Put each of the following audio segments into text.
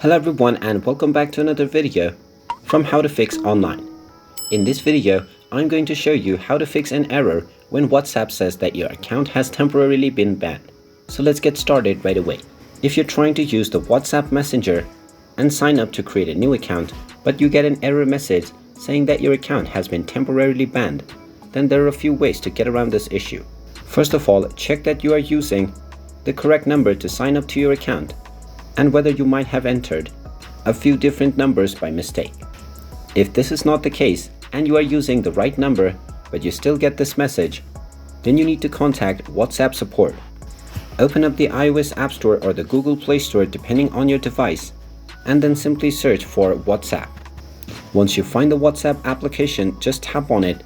Hello everyone and welcome back to another video from How to Fix Online. In this video, I'm going to show you how to fix an error when WhatsApp says that your account has temporarily been banned. So let's get started right away. If you're trying to use the WhatsApp Messenger and sign up to create a new account, but you get an error message saying that your account has been temporarily banned, then there are a few ways to get around this issue. First of all, check that you are using the correct number to sign up to your account, and whether you might have entered a few different numbers by mistake. If this is not the case and you are using the right number but you still get this message, then you need to contact WhatsApp support. Open up the iOS App Store or the Google Play Store depending on your device, and then simply search for WhatsApp. Once you find the WhatsApp application, just tap on it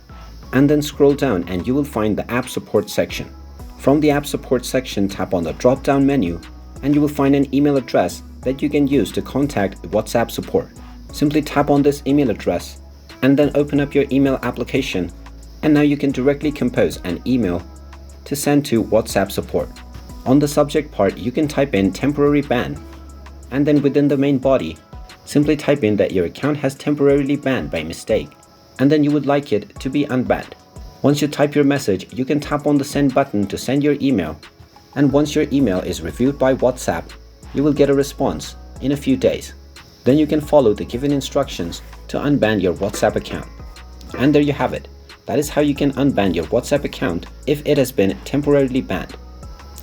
and then scroll down and you will find the App Support section. From the App Support section, tap on the drop-down menu and you will find an email address that you can use to contact WhatsApp support. Simply tap on this email address and then open up your email application, and now you can directly compose an email to send to WhatsApp support. On the subject part, you can type in temporary ban, and then within the main body, simply type in that your account has temporarily banned by mistake, and then you would like it to be unbanned. Once you type your message, you can tap on the send button to send your email, and once your email is reviewed by WhatsApp, you will get a response in a few days. Then you can follow the given instructions to unban your WhatsApp account. And there you have it. That is how you can unban your WhatsApp account if it has been temporarily banned.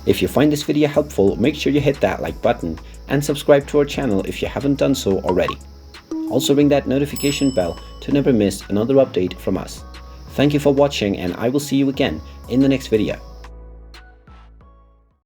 If you find this video helpful, make sure you hit that like button and subscribe to our channel if you haven't done so already. Also ring that notification bell to never miss another update from us. Thank you for watching, and I will see you again in the next video.